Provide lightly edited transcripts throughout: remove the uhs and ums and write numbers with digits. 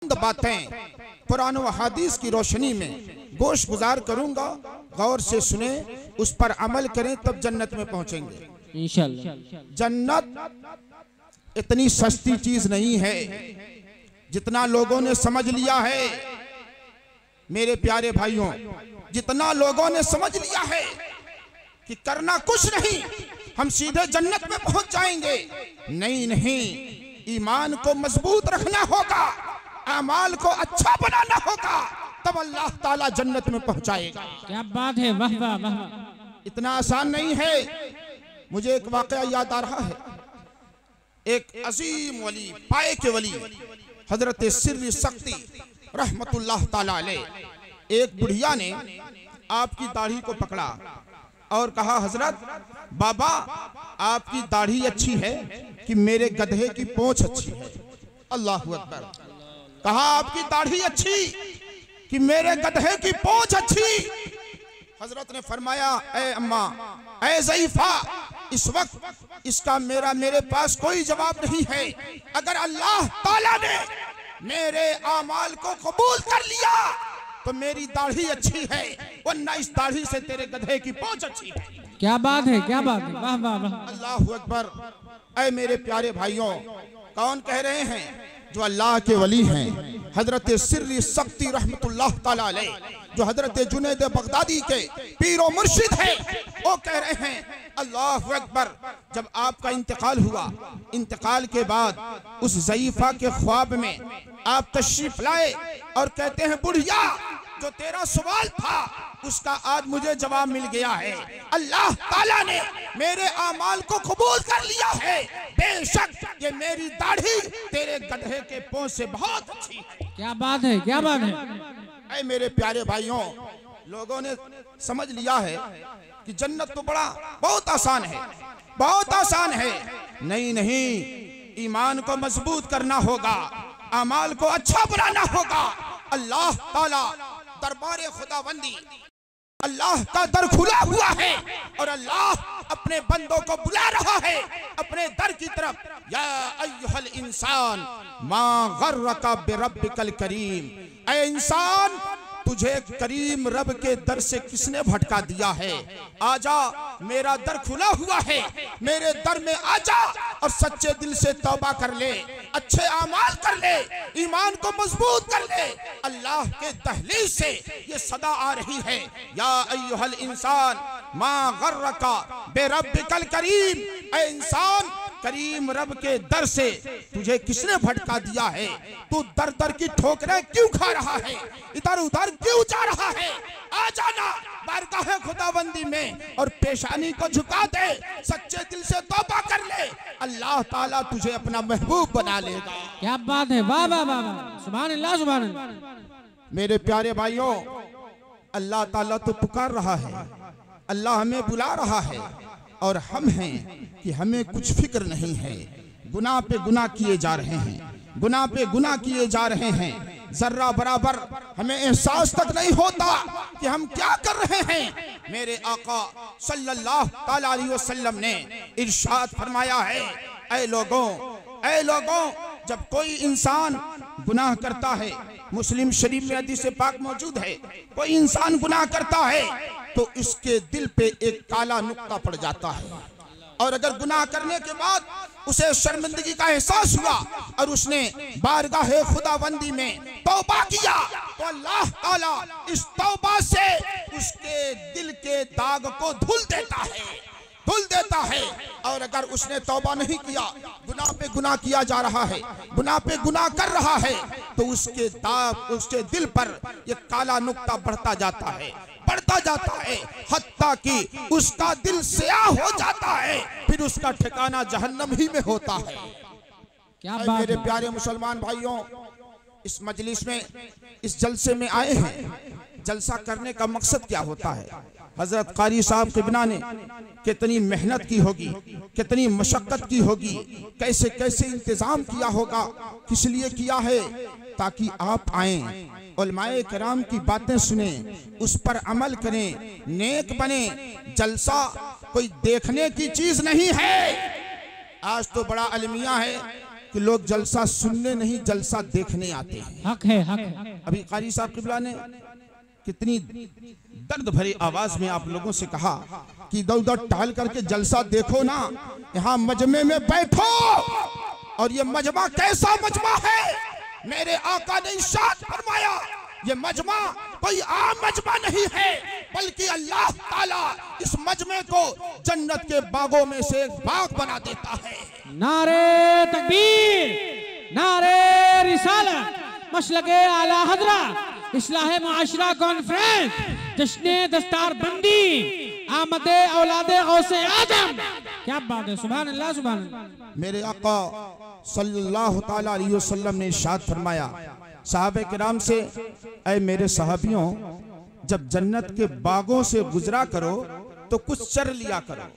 चंद बातें कुरान व हदीस की रोशनी में गोश गुजार करूंगा, गौर से सुने, उस पर अमल करें, तब जन्नत में पहुंचेंगे इंशाअल्लाह। जन्नत इतनी सस्ती चीज नहीं है जितना लोगों ने समझ लिया है। मेरे प्यारे भाइयों, जितना लोगों ने समझ लिया है कि करना कुछ नहीं, हम सीधे जन्नत में पहुंच जाएंगे। नहीं नहीं, ईमान को मजबूत रखना होगा, अमाल को अच्छा बनाना होगा, तब अल्लाह ताला जन्नत में पहुंचाएगा। क्या बात है, वाह वाह वाह। इतना आसान नहीं है। मुझे एक वाकया याद आ रहा है। एक अजीम वली, पाए के वली, हजरत सिर्री सख्ती रहमतुल्लाह ताला अलैह, एक बुढ़िया ने आपकी दाढ़ी को पकड़ा और कहा, हजरत बाबा आपकी दाढ़ी अच्छी है कि मेरे गधे की पूंछ अच्छी है? अल्लाहु अकबर। कहा आपकी दाढ़ी अच्छी कि मेरे गधे की पूंछ अच्छी? हजरत ने फरमाया, ए अम्मा, ए ज़ईफा, इस वक्त इसका मेरे पास कोई जवाब नहीं है। अगर अल्लाह ताला ने मेरे आमाल को कबूल कर लिया तो मेरी दाढ़ी अच्छी है, वरना इस दाढ़ी से तेरे गधे की पहुंच अच्छी है। क्या बात है, क्या बात है, वाह वाह वाह। अल्लाहु अकबर। ऐ मेरे प्यारे भाइयों, कौन कह रहे हैं? जो अल्लाह के वली हैं, हजरत सिर्री सख्ती रहमतुल्लाह ताला अलैह, जो हजरत जुनैद बगदादी के पीरो मुर्शिद है, वो कह रहे हैं, अल्लाहु अकबर। जब आपका इंतकाल हुआ, इंतकाल के बाद उस ज़ईफा के ख्वाब में आप तशरीफ लाए और कहते हैं, बुढ़िया जो तेरा सवाल था उसका आज मुझे जवाब मिल गया है। अल्लाह ताला ने मेरे आमाल को कबूल कर लिया है। बेशक ये मेरी दाढ़ी तेरे गधे के पोंछ से बहुत अच्छी है। क्या बात है, क्या बात है। ऐ मेरे प्यारे भाइयों, लोगों ने समझ लिया है कि जन्नत तो बहुत आसान है, बहुत आसान है। नहीं नहीं, ईमान को मजबूत करना होगा, अमाल को अच्छा बनाना होगा। अल्लाह ताला दरबारे खुदाबंदी, अल्लाह का दर खुला हुआ है और अल्लाह अपने बंदों को बुला रहा है अपने दर की तरफ। या अय्युहल इंसान मा गर्रका बिरब्बिकल करीम, ऐ इंसान तुझे करीम रब के दर से किसने भटका दिया है? आजा, मेरा दर खुला हुआ है, मेरे दर में आजा और सच्चे दिल से तौबा कर ले, अच्छे आमाल कर ले, ईमान को मजबूत कर ले। अल्लाह के दहलीज से ये सदा आ रही है, या अय्युहल इंसान मा गर्रका बिरब्बिकल करीम, ऐ इंसान करीम रब के दर से तुझे किसने भटका दिया है? तू दर दर की ठोकरें क्यों खा रहा है? इधर उधर क्यों जा रहा है? आ जाना बारगाह खुदाबंदी में और पेशानी को झुका दे, सच्चे दिल से तौबा कर ले, अल्लाह ताला तुझे अपना महबूब बना लेगा। क्या बात है, वाह वाह वाह, सुभान अल्लाह, सुभान अल्लाह। मेरे प्यारे भाइयों, अल्लाह ताला तो पुकार रहा है, अल्लाह हमें बुला रहा है और हम हैं कि हमें कुछ फिक्र नहीं है। गुनाह पे गुनाह किए जा रहे हैं, गुनाह पे गुनाह किए जा रहे हैं। जर्रा बराबर हमें एहसास तक नहीं होता कि हम क्या कर रहे हैं। मेरे आका सल्लल्लाहु ताला अलैहि वसल्लम ने इरशाद फरमाया है, ऐ लोगों, जब कोई इंसान गुनाह करता है, मुस्लिम शरीफ में हदीस पाक मौजूद है, कोई इंसान गुनाह करता है तो इसके दिल पे एक काला नुक्ता पड़ जाता है, और अगर गुनाह करने के बाद उसे शर्मिंदगी का एहसास हुआ और उसने बारगाह खुदाबंदी में तौबा किया तो अल्लाह ताला इस तौबा से उसके दिल के दाग को धुल देता है। और अगर उसने तौबा नहीं किया, गुनाह पे गुनाह किया जा रहा है, गुनाह पे गुनाह कर रहा है, तो उसके दिल पर ये काला नुक्ता बढ़ता जाता है, हत्ता कि उसका दिल स्याह हो जाता है, फिर उसका ठिकाना जहन्नम ही में होता है। क्या बात मेरे प्यारे मुसलमान भाइयों, इस मजलिस में, इस जलसे में आए हैं, जलसा करने का मकसद क्या होता है? हजरत कारी साहब क़िबला ने कितनी मेहनत की होगी, कितनी मशक्क़त की होगी, कैसे कैसे इंतज़ाम किया होगा, किस लिए किया है? ताकि आप आएँ, उलमाए किराम की बातें सुने, उस पर अमल करें, नेक बने। जलसा कोई देखने की चीज नहीं है। आज तो बड़ा अलमिया है कि लोग जलसा सुनने नहीं जलसा देखने आते हैं। हक है, हक है। अभी कारी साहब किबला ने कितनी दर्द भरी आवाज में आप लोगों से कहा कि इधर उधर टहल करके जलसा देखो ना, यहाँ मजमे में बैठो। और ये मजमा कैसा मजमा है? मेरे आका ने इरशाद फरमाया ये मजमा कोई आम मजमा नहीं है, बल्कि अल्लाह ताला इस मजमे को जन्नत के बागों में से एक बाग बना देता है। नारे तकबीर, नारे रिसालत, मसलके आला हजरा, इस्लाह मुआशरा कॉन्फ्रेंस, जश्ने दस्तार बंदी, आमदे औलादे गौसे आदम। क्या बात है, सुभान अल्लाह, सुभान अल्लाह। मेरे आका सल्लल्लाहु ताला अलैहि वसल्लम ने इरशाद फरमाया सहाबे किराम से, ऐ मेरे सहाबियों, जब जन्नत के बागों से गुजरा करो तो कुछ चर लिया करो।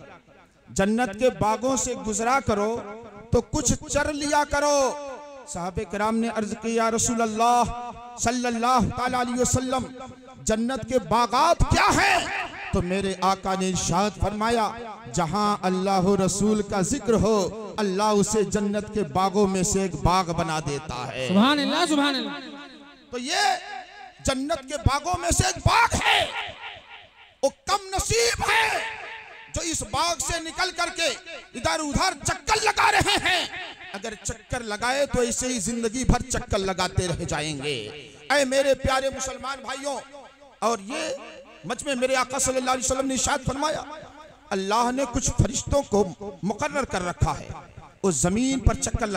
जन्नत के बागों से गुजरा करो तो कुछ चर लिया करो। सहाबे किराम ने अर्ज की, या रसूल अल्लाह सल्लल्लाहु ताला अलैहि वसल्लम, जन्नत के बागात क्या हैं? तो मेरे आका ने इरशाद फरमाया, जहां अल्लाह रसूल का जिक्र हो, अल्लाह उसे जन्नत के बागों में से एक बाग बना देता है। सुभान अल्लाह, सुभान अल्लाह। तो ये जन्नत के बागों में से एक बाग है। वो कम नसीब है जो इस बाग से निकल करके इधर उधर चक्कर लगा रहे हैं। अगर चक्कर लगाए तो ऐसे ही जिंदगी भर चक्कर लगाते रह जाएंगे। ऐ मेरे प्यारे मुसलमान भाइयों, और ये मजमे मेरे आका सल्लल्लाहु अलैहि वसल्लम ने इरशाद फरमाया, अल्लाह ने कुछ फरिश्तों को मुकर्रर कर रखा है, वो जमीन पर चक्कर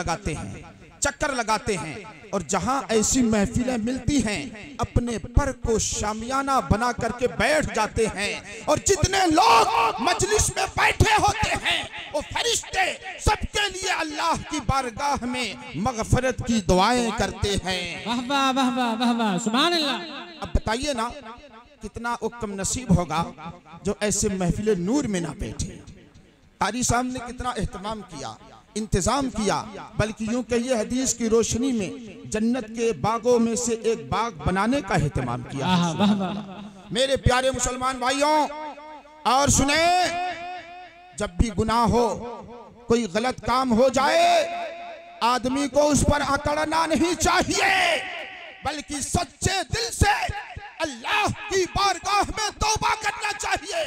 लगाते हैं और जहां ऐसी महफिलें मिलती हैं अपने पर को शामियाना बना करके बैठ जाते हैं। और जितने लोग मजलिस में बैठे होते हैं वो फरिश्ते सबके लिए अल्लाह की बारगाह में मगफरत की दुआएं करते हैं। वाह वाह वाह वाह वाह वाह, सुभान अल्लाह। अब बताइए ना कितना कम नसीब होगा जो ऐसे महफिले नूर में ना बैठे। कारी साहब ने कितना एहतमाम किया, इंतजाम किया, बल्कि यूं कहिए हदीस की रोशनी में जन्नत के बागों में से एक बाग बनाने का एहतमाम किया। वाह वाह। मेरे प्यारे मुसलमान भाइयों, और सुने, जब भी गुनाह हो, कोई गलत काम हो जाए, आदमी को उस पर अकड़ना नहीं चाहिए, बल्कि सच्चे दिल से अल्लाह की बारगाह में तौबा करना चाहिए।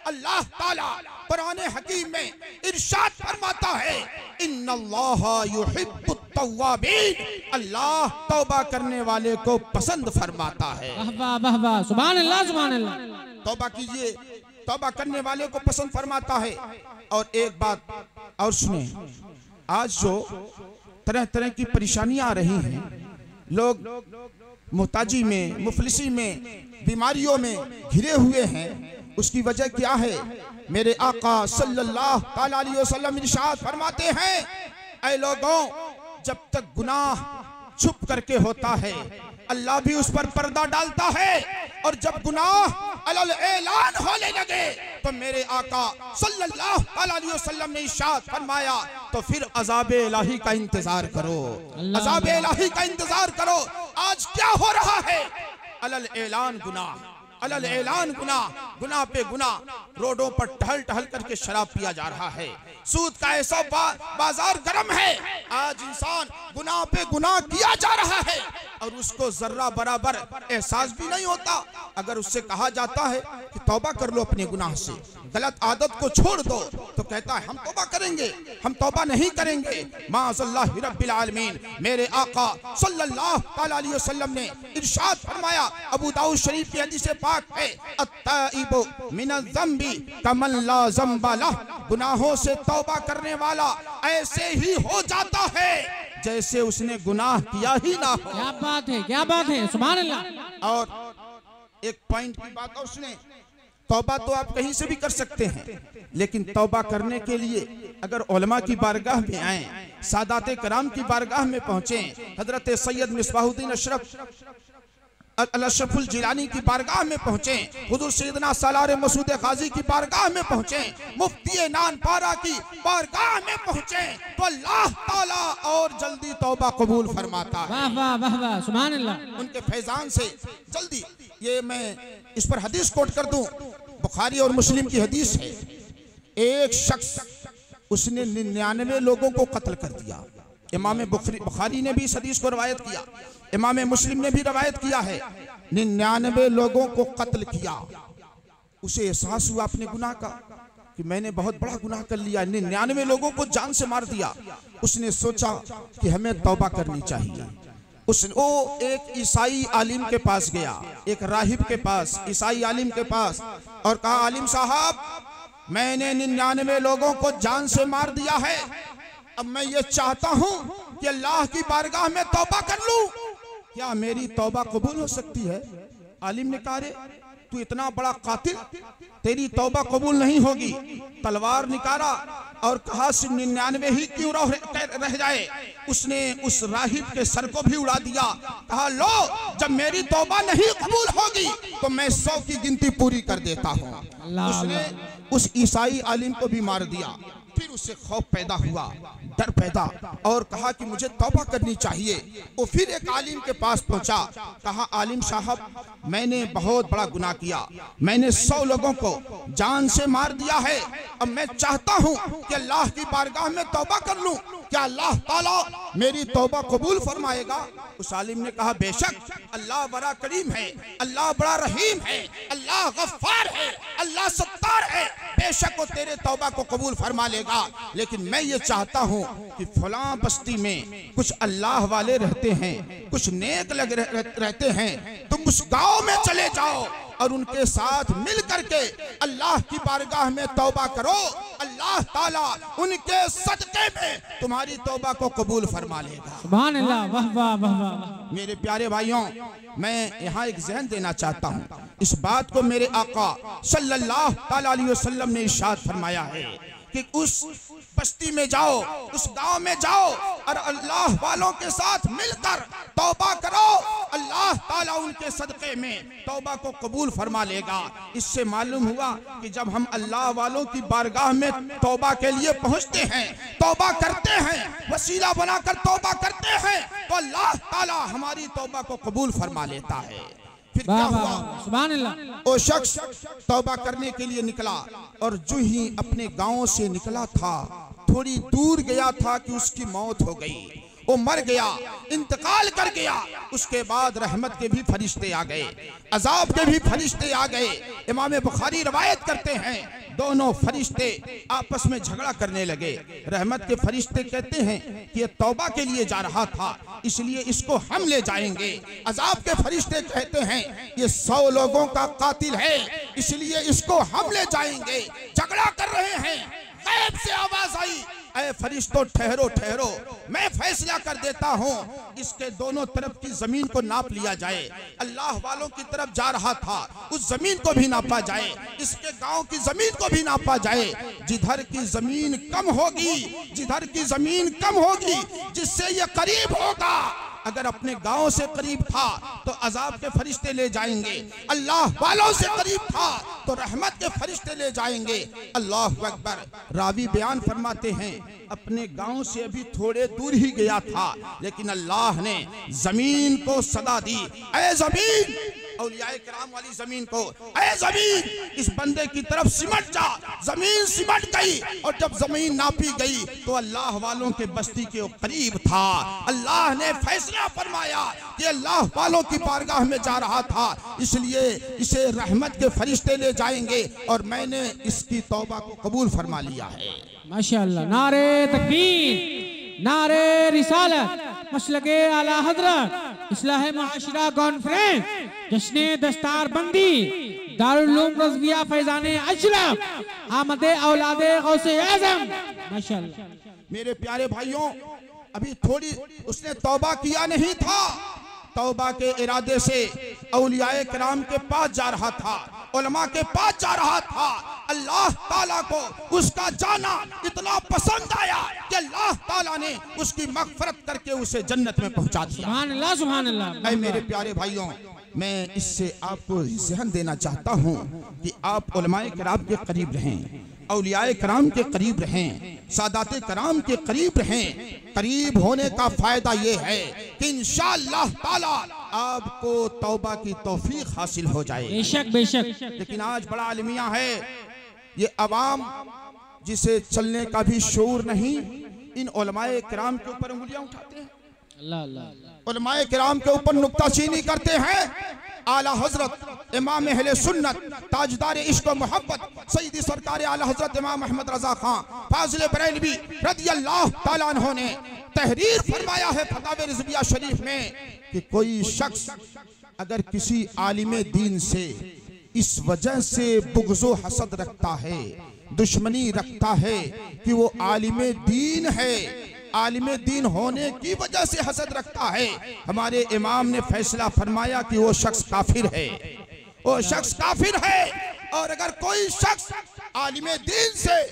अल्लाह ताला कुरान हकीम में इरशाद फरमाता है, इन्नल्लाहा युहिब्बुत तव्वाबीन, अल्लाह तौबा करने वाले को पसंद फरमाता है। वाह वाह वाह, सुभान अल्लाह, सुभान अल्लाह। तौबा कीजिए, तौबा करने वाले को पसंद फरमाता है। और एक बात और सुने, आज जो तरह तरह की परेशानियां आ रही हैं, लोग मुहताजी में, मुफलिसी में, बीमारियों में घिरे हुए हैं, उसकी वजह क्या है? मेरे आका सल्लल्लाहु ताला अलैहि वसल्लम इरशाद फरमाते हैं, ऐ लोगों, जब तक गुनाह छुप करके होता है अल्लाह भी उस पर पर्दा डालता है, और जब गुनाह अलल ऐलान होने लगे तो मेरे आका सल्लल्लाहु अलैहि वसल्लम ने इरशाद फरमाया, तो फिर अज़ाब इलाही का इंतजार करो, अज़ाब इलाही का इंतजार करो। आज क्या हो रहा है? अलल ऐलान गुनाह, अलल ऐलान गुनाह, गुनाह पे गुनाह, रोडों पर टहल टहल करके शराब पिया जा रहा है, सूद का ऐसा बाजार गर्म है, आज इंसान गुनाह पे गुनाह किया जा रहा है और उसको जर्रा बराबर एहसास भी नहीं होता। अगर उससे कहा जाता है कि तौबा कर लो अपने गुनाह से, गलत आदत को छोड़ दो, तो कहता है हम तौबा करेंगे, हम तौबा नहीं करेंगे। माअज़ल्लाहि रब्बिल आलमीन, मेरे आका सल्लल्लाहु अलैहि वसल्लम ने इरशाद फरमाया, अबू दाऊद शरीफ की हदीस पाक है, अत्ताइबु मिनज़ ज़म्बी कमन ला ज़म्बा लह, गुनाहों से तौबा करने वाला ऐसे ही हो जाता है जैसे उसने गुनाह किया ही ना हो। क्या बात है, क्या बात है, सुभान अल्लाह। और एक पॉइंट की बात और सुने, तौबा तो आप कहीं से भी कर सकते हैं, लेकिन तौबा करने के लिए अगर उलमा की बारगाह में आए, सादाते कराम की बारगाह में पहुंचे, हजरत सैयद मिसबाहुद्दीन अशरफुल जिलानी की बारगाह में पहुंचे, हुजूर सैयदना सालार मसूद गाजी की बारगाह में पहुंचे, मुफ्ती नानपारा की बारगाह में पहुंचे, तो अल्लाह ताला और जल्दी तौबा कबूल फरमाता है। वाह वाह वाह वाह, सुभान अल्लाह। उनके फैजान से जल्दी, ये मैं इस पर हदीस कोट कर दूं, बुखारी और मुस्लिम की हदीस है, एक शख्स उसने 99 लोगों को कत्ल कर दिया, इमाम बुखारी ने भी इस हदीस को रवायत किया, इमाम मुस्लिम ने भी रवायत किया है। 99 लोगों को कत्ल किया, उसे एहसास हुआ अपने गुनाह का कि मैंने बहुत बड़ा गुनाह कर लिया, 99 लोगों को जान से मार दिया। उसने सोचा कि हमें तौबा करनी चाहिए। वो एक ईसाई आलिम के पास गया, एक राहिब के पास, ईसाई आलिम के पास, और कहा, आलिम साहब, मैंने 99 लोगों को जान से मार दिया है, अब मैं ये चाहता हूं कि अल्लाह की बारगाह में तौबा कर लूं, क्या मेरी तौबा कबूल हो सकती है? आलिम ने कहा, तू इतना बड़ा कातिल, तेरी तौबा कबूल नहीं होगी। तलवार निकाला और कहा, 99 ही क्यों रह जाए। उसने उस राहिब के सर को भी उड़ा दिया। कहा, लो, जब मेरी तौबा नहीं कबूल होगी तो मैं 100 की गिनती पूरी कर देता हूँ। उसने उस ईसाई आलिम को भी मार दिया। फिर उससे खौफ पैदा हुआ, डर पैदा, और कहा कि मुझे तौबा करनी चाहिए। वो फिर एक आलिम के पास पहुंचा, कहा, आलिम साहब, मैंने बहुत बड़ा गुनाह किया, मैंने 100 लोगों को जान से मार दिया है, अब मैं चाहता हूं कि अल्लाह की बारगाह में तौबा कर लूं, क्या अल्लाह ताला मेरी तौबा कबूल फरमाएगा? उस आलिम ने कहा, बेशक, अल्लाह बड़ा करीम है, अल्लाह बड़ा रहीम है, अल्लाह गफ्फार है, अल्लाह सत्तार है, बेशक वो तेरे तौबा को कबूल फरमा लेगा। लेकिन मैं ये चाहता हूं कि फलां बस्ती में कुछ अल्लाह वाले रहते हैं, कुछ नेक लग रहते हैं, तुम उस गांव में चले जाओ और उनके साथ मिल करके अल्लाह की बारगाह में तौबा करो, अल्लाह ताला उनके सदके में तुम्हारी तौबा को कबूल फरमा लेगा। सुभान अल्लाह, वाह वाह वाह वाह। मेरे प्यारे भाइयों, मैं यहाँ एक ज़हन देना चाहता हूँ। इस बात को मेरे आका सल्लल्लाहु अलैहि वसल्लम ने इरशाद फरमाया है कि उस बस्ती में जाओ, उस गांव में जाओ और अल्लाह वालों के साथ मिलकर तौबा करो, अल्लाह ताला उनके सदक़े में तौबा को कबूल फरमा लेगा। इससे मालूम हुआ कि जब हम अल्लाह वालों की बारगाह में तौबा के लिए पहुंचते हैं, तौबा करते हैं, वसीला बनाकर तौबा करते हैं, तो अल्लाह ताला हमारी तौबा को कबूल फरमा लेता है। फिर क्या हुआ? सुभान अल्लाह। वो शख्स तौबा करने के लिए निकला और जो ही अपने गांव से निकला था, थोड़ी दूर गया था कि उसकी मौत हो गई, वो मर गया, इंतकाल कर गया। उसके बाद रहमत के भी फरिश्ते आ गए, अजाब के भी फरिश्ते आ गए। इमाम बुखारी रवायत करते हैं, दोनों फरिश्ते आपस में झगड़ा करने लगे। रहमत के फरिश्ते कहते हैं कि ये तौबा के लिए जा रहा था, इसलिए इसको हम ले जाएंगे। अजाब के फरिश्ते कहते हैं ये 100 लोगों का कातिल है, इसलिए इसको हम ले जाएंगे। झगड़ा कर रहे हैं, गैब से आवाज आई, ऐ फरिश्तों ठहरो ठहरो, मैं फैसला कर देता हूँ, इसके दोनों तरफ की जमीन को नाप लिया जाए। अल्लाह वालों की तरफ जा रहा था, उस जमीन को भी नापा जाए, इसके गांव की जमीन को भी नापा जाए। जिधर की जमीन कम होगी, जिधर की जमीन कम होगी, जिससे ये करीब होगा, अगर अपने गांव से करीब था तो अजाब के फरिश्ते ले जाएंगे, अल्लाह वालों से करीब था तो रहमत के फरिश्ते ले जाएंगे। अल्लाह अकबर। रावी बयान फरमाते हैं, अपने गांव से अभी थोड़े दूर ही गया था, लेकिन अल्लाह ने जमीन को सदा दी, ऐ जमीन, औलियाए किराम वाली जमीन को, ऐ जमीन इस बंदे की तरफ सिमट जा। जमीन सिमट गई और जब जमीन नापी गई तो अल्लाह वालों के बस्ती के करीब था। अल्लाह ने फैसला फरमाया कि अल्लाह वालों की बारगाह में जा रहा था, इसलिए इसे रहमत के फरिश्ते ले जाएंगे और मैंने इसकी तौबा को कबूल फरमा लिया है। माशाअल्लाह। नारे तकबीर, नारे रिसालत, मसलके आला हजरत, इस्लाह मुआशरा कॉन्फ्रेंस, जश्न दस्तार बंदी, दारुल उलूम रज़विया फैज़ाने अशरफ, आमदे औलादे गौसे आज़म। माशाअल्लाह। मेरे प्यारे भाइयों, अभी थोड़ी उसने तौबा किया नहीं था, तौबा के इरादे से औलियाए किराम के पास जा रहा था, उलमा के पास जा रहा था। अल्लाह ताला को उसका जाना इतना पसंद आया कि अल्लाह ताला ने उसकी मग़फ़िरत करके उसे जन्नत में पहुंचा दिया। सुभान अल्लाह, सुभान अल्लाह। ऐ मेरे प्यारे भाइयों, मैं इससे आपको ज़हन देना चाहता हूँ कि आप उलमाए किराम के करीब रहें, औलियाए किराम के करीब रहें, सादाते किराम के करीब रहें। करीब होने का फायदा ये है कि इंशाअल्लाह ताला आपको तौबा की तौफीक हासिल हो जाए। बेशक बेशक। लेकिन आज बड़ा अलमिया है, ये अवाम जिसे चलने का भी शऊर नहीं, इन उलमाए किराम के ऊपर उंगलियां उठाते हैं, अल्लाह अल्लाह, उलमाए किराम के ऊपर नुक्ताचीनी करते हैं। आला हजरत इमाम अहले सुन्नत ताजदार इश्क व मोहब्बत सईदी सरकार आला हजरत इमाम अहमद रजा खां फाजिल बरेलवी रदियल्लाहु ताला अन्हु ने तहरीर फरमाया है फतावे रिजविया शरीफ में कि कोई शख्स अगर किसी आलिम दीन से इस वजह से बुग़्ज़ो हसद रखता है, दुश्मनी रखता है कि वो आलिम दीन है, आलिम दीन होने की वजह से हसद रखता है, हमारे इमाम ने फैसला फरमाया कि वो शख्स काफिर है, वो शख्स काफिर है। और अगर कोई शख्स आलिम दीन से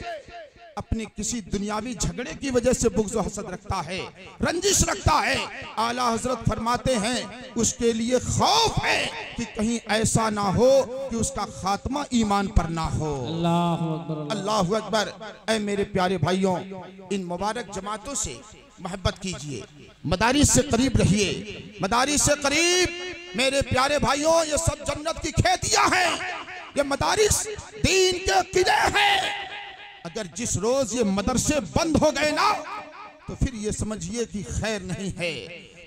अपनी किसी दुनियावी झगड़े की वजह से बुग़्ज़ व हसद रखता है, रंजिश रखता है, आला हजरत फरमाते हैं उसके लिए खौफ है कि कहीं ऐसा ना हो कि उसका खात्मा ईमान पर ना हो। अल्लाहु अकबर, अल्लाहु अकबर। ऐ मेरे प्यारे भाइयों, इन मुबारक जमातों से मोहब्बत कीजिए, मदारिस से करीब रहिए, मदारिस से करीब। मेरे प्यारे भाइयों, ये सब जन्नत की खेतियां हैं, ये मदारिस दीन के किले हैं। अगर जिस रोज ये मदरसे बंद हो गए ना, तो फिर ये समझिए कि खैर नहीं है,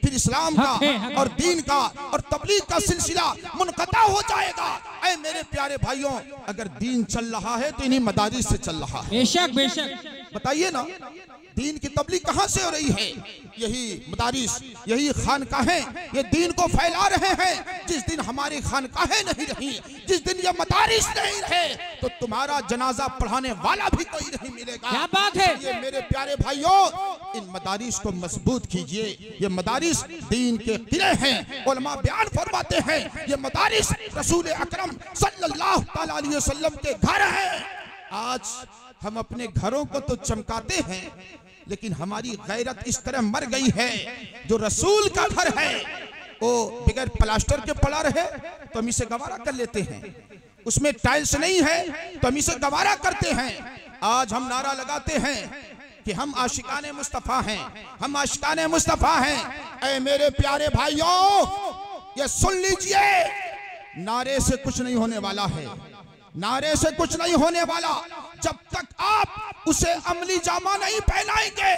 फिर इस्लाम का और दीन का और तबलीग का सिलसिला मुनक़ता हो जाएगा। ऐ मेरे प्यारे भाइयों, अगर दीन चल रहा है तो इन्हीं मदारिस से चल रहा है। बेशक बेशक, बताइए ना, दीन की तबलीग कहाँ से हो रही है? यही मदारिस, यही खानकाहें ये दीन को फैला रहे हैं। जिस दिन हमारी खानकाहें नहीं रही, जिस दिन ये मदारिस नहीं रहे, तो तुम्हारा जनाजा पढ़ाने वाला भी कोई नहीं मिलेगा। क्या बात है? ये मेरे प्यारे भाइयों, इन मदारिस को मजबूत कीजिए। ये मदारिस दीन के किले हैं। उलमा बयान फरमाते हैं ये मदारिस रसूल अकरम सल्लल्लाहु अलैहि वसल्लम के घर हैं। आज हम अपने घरों को तो चमकाते हैं, लेकिन हमारी गैरत इस तरह मर गई है, जो रसूल का घर है वो बगैर प्लास्टर के पड़ा रहे तो हम इसे गवारा कर लेते हैं, उसमें टाइल्स नहीं है तो हम इसे गवारा करते हैं। आज हम नारा लगाते हैं कि हम आशिकाने मुस्तफ़ा हैं, हम आशिकाने मुस्तफ़ा हैं। ऐ मेरे प्यारे भाइयों, ये सुन लीजिए, नारे से कुछ नहीं होने वाला है, नारे से कुछ नहीं होने वाला जब तक आप उसे अमली जामा नहीं पहनाएंगे।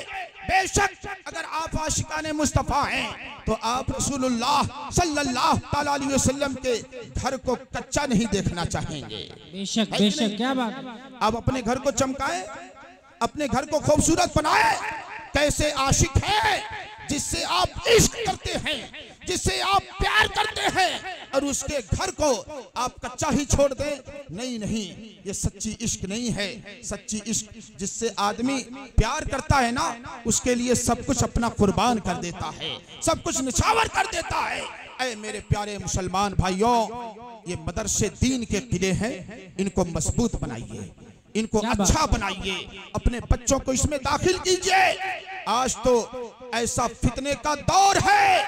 बेशक अगर आप आशिकाने मुस्तफ़ा हैं तो आप रसूलुल्लाह सल्लल्लाहु अलैहि वसल्लम के घर को कच्चा नहीं देखना चाहेंगे। बेशक बेशक, क्या बात। आप अपने घर को चमकाएं, अपने घर को खूबसूरत बनाएं। कैसे आशिक है जिससे आप इश्क करते हैं, जिससे आप प्यार करते हैं, और उसके घर को आप कच्चा ही छोड़ दें? नहीं नहीं, ये सच्ची इश्क नहीं है। सच्ची इश्क जिससे आदमी प्यार करता है ना, उसके लिए सब कुछ अपना कुर्बान कर देता है, सब कुछ निछावर कर देता है। ऐ मेरे प्यारे मुसलमान भाइयों, ये मदरसे दीन के किले हैं, इनको मजबूत बनाइए, इनको अच्छा बनाइए, अपने बच्चों को इसमें दाखिल कीजिए। आज तो ऐसा फितने का दौर है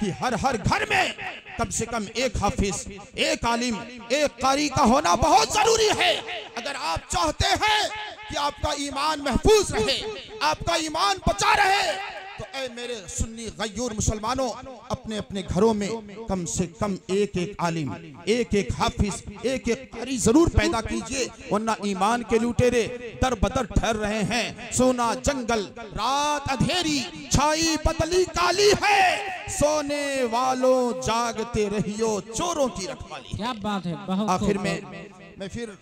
कि हर हर घर में कम से कम एक हाफिज, एक आलिम, एक कारी का होना बहुत जरूरी है। अगर आप चाहते हैं कि आपका ईमान महफूज रहे, आपका ईमान बचा रहे, तो ऐ मेरे सुन्नी गयूर मुसलमानों, अपने अपने घरों में कम से कम एक एक आलिम, एक एक हाफिज, एक एक कारी जरूर पैदा कीजिए, वरना ईमान के लुटेरे दर बदर ठहर रहे हैं। सोना जंगल, रात अंधेरी, छाई बदली काली है, सोने वालों जागते रहियो, चोरों की रखवाली। क्या बात है। बहुत आखिर में मैं फिर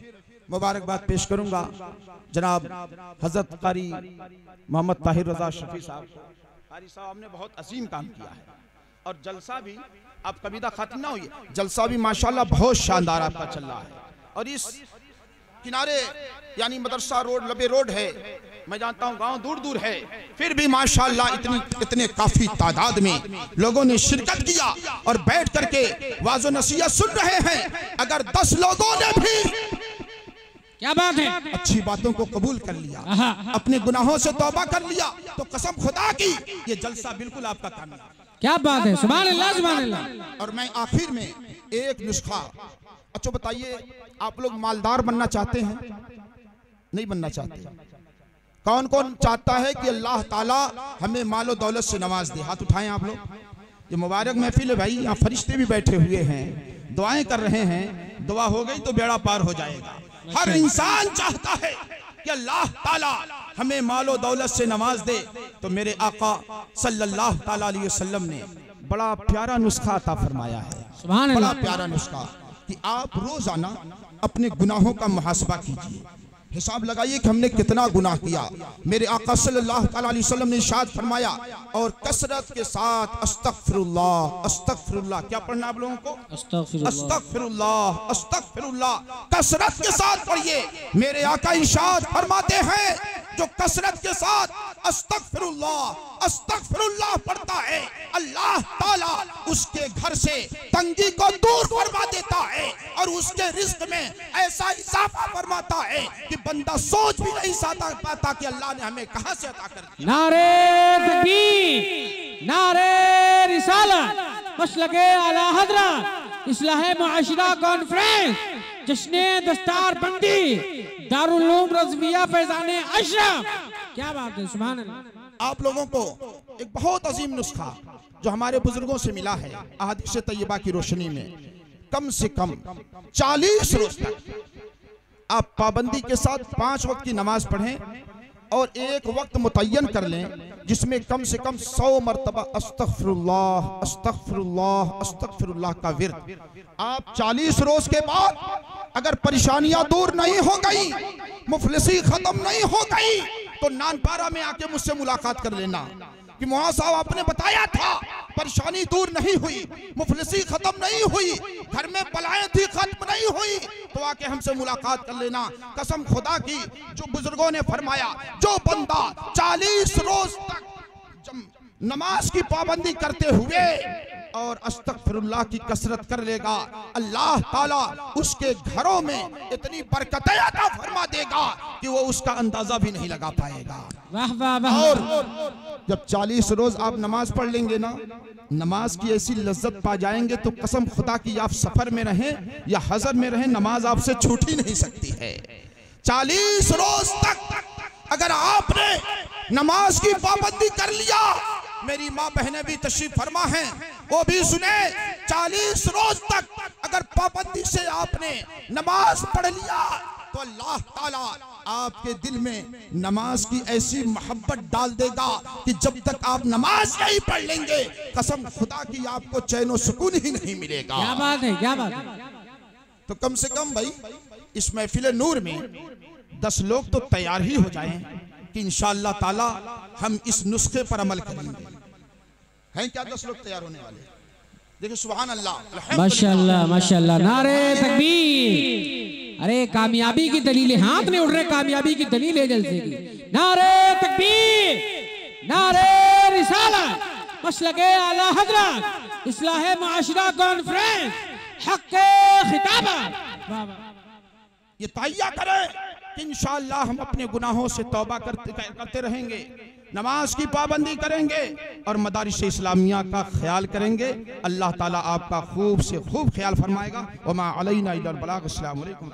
मुबारकबाद पेश करूंगा जनाब हजरत कारी मोहम्मद ताहिर रजा शफी साहब। कारी साहब ने बहुत अजीम काम किया है, और जलसा भी, आप कविता खातिन ना हुई, जलसा भी माशाल्लाह बहुत शानदार आपका चल रहा है। और इस किनारे यानी मदरसा रोड, लबे रोड है, मैं जानता हूँ गांव दूर दूर है, फिर भी माशाल्लाह इतने काफी तादाद में लोगों ने शिरकत किया और बैठ करके वाज़ो नसीहत सुन रहे हैं। अगर 10 लोगों ने भी क्या बात है, अच्छी बातों को कबूल कर लिया, अपने गुनाहों से तौबा कर लिया, तो कसम खुदा की ये जलसा बिल्कुल आपका कामयाब। क्या बात है, सुभान अल्लाह सुभान अल्लाह। और मैं आखिर में एक नुस्खा, अच्छा बताइए, आप लोग मालदार बनना चाहते हैं? नहीं बनना चाहते? कौन कौन चाहता है कि अल्लाह ताला हमें मालो दौलत से नवाज दे? हाथ उठाएं आप लोग। ये मुबारक महफिल है भाई, यहाँ फरिश्ते भी बैठे हुए हैं, दुआएं कर रहे हैं, दुआ हो गई तो बेड़ा पार हो जाएगा। हर इंसान चाहता है कि अल्लाह ताला हमें मालो दौलत से नवाज दे। तो मेरे आका सल्लल्लाहु ताला अलैहि वसल्लम ने बड़ा प्यारा नुस्खा अता फरमाया है, बड़ा प्यारा नुस्खा कि आप रोजाना अपने गुनाहों का मुहासबा कीजिए, हिसाब लगाइए कि हमने कितना गुनाह किया। मेरे आका सल्लल्लाहु अलैहि वसल्लम ने इरशाद फरमाया, और कसरत के साथ अस्तगफिरुल्लाह अस्तगफिरुल्लाह, क्या पढ़ना आप लोगों को? अस्तगफिरुल्लाह अस्तगफिरुल्लाह, कसरत के साथ पढ़िए। मेरे आका इरशाद फरमाते हैं, जो कसरत के साथ अस्तगफिरुल्लाह अस्तगफिरुल्लाह पढ़ता है, अल्लाह ताला उसके घर से तंगी को दूर फरमा देता है और उसके रिज्क में ऐसा इजाफा फरमाता है कि बंदा सोच भी नहीं पाता कि अल्लाह ने हमें कहां से अता कर दिया। नारे तकबीर, नारे रिसालत, मसलके आला हज़रत, इस्लाह मुआशरा कॉन्फ्रेंस, जश्ने दस्तार बंदी, दारुल उलूम रज़विया फैज़ाने अशरफ। क्या बात है, सुभान अल्लाह। आप लोगों को एक बहुत अजीम नुस्खा जो हमारे बुजुर्गों से मिला है अहादीस तैयबा की रोशनी में, कम से कम 40 रोज तक आप पाबंदी के साथ 5 वक्त की नमाज पढ़ें और एक वक्त मुतय्यन कर लें जिसमें कम से कम 100 मरतबा अस्तगफिरुल्लाह अस्तगफिरुल्लाह अस्तगफिरुल्लाह का विर्द। आप 40 रोज के बाद अगर परेशानियां दूर नहीं हो गई, मुफलिसी खत्म नहीं हो गई, तो नानपारा में आके मुझसे मुलाकात कर लेना कि मौलाना साहब आपने बताया था परेशानी दूर नहीं हुई, मुफलिसी खत्म नहीं हुई, घर में बलाएं थी खत्म नहीं हुई, तो आके हमसे मुलाकात कर लेना। कसम खुदा की, जो बुजुर्गों ने फरमाया, जो बंदा 40 रोज तक नमाज की पाबंदी करते हुए और अस्तगफिरुल्लाह की कसरत कर लेगा, अल्लाह ताला उसके घरों में इतनी बरकतें अता फरमा देगा कि वो उसका अंदाजा भी नहीं लगा पाएगा। वाह वाह वाह। और जब 40 रोज आप नमाज पढ़ लेंगे ना, नमाज की ऐसी लज्जत पा जाएंगे तो कसम खुदा की, आप सफर में रहें या हजर में रहें, नमाज आपसे छूट ही नहीं सकती है। 40 रोज तक अगर आपने नमाज की पाबंदी कर लिया, मेरी माँ बहनें भी तशरीफ फरमा हैं, वो भी सुने, 40 रोज तक अगर पाबंदी से आपने नमाज पढ़ लिया तो अल्लाह ताला आपके दिल में नमाज की ऐसी मोहब्बत डाल देगा कि जब तक आप नमाज नहीं पढ़ लेंगे, कसम खुदा की, आपको चैन और सुकून ही नहीं मिलेगा। क्या बात है, क्या बात है। तो कम से कम भाई इस महफिल नूर में 10 लोग तो तैयार ही हो जाएं कि इंशाअल्लाह ताला हम इस नुस्खे पर अमल करेंगे। हैं क्या 10 लोग तैयार होने वाले? देखिए सुभान अल्लाह, माशाअल्लाह माशाअल्लाह, नारे तकबीर। अरे कामयाबी की दलील, हाथ नहीं उड़ रहे, कामयाबी की दलील है जलसे की। नारे तकबीर, नारे रिसालत, मसलके आला हज़रत, इस्लाह मुआशरा कॉन्फ्रेंस, हक़ खिताबत। ये तैया करें कि इंशाअल्लाह हम अपने गुनाहों से तौबा करते रहेंगे, नमाज की पाबंदी करेंगे और मदारिस इस्लामिया का ख्याल करेंगे। अल्लाह ताला आपका खूब से खूब ख्याल फरमाएगा। वमा अलैना इल्लल बलाग। अस्सलामु अलैकुम।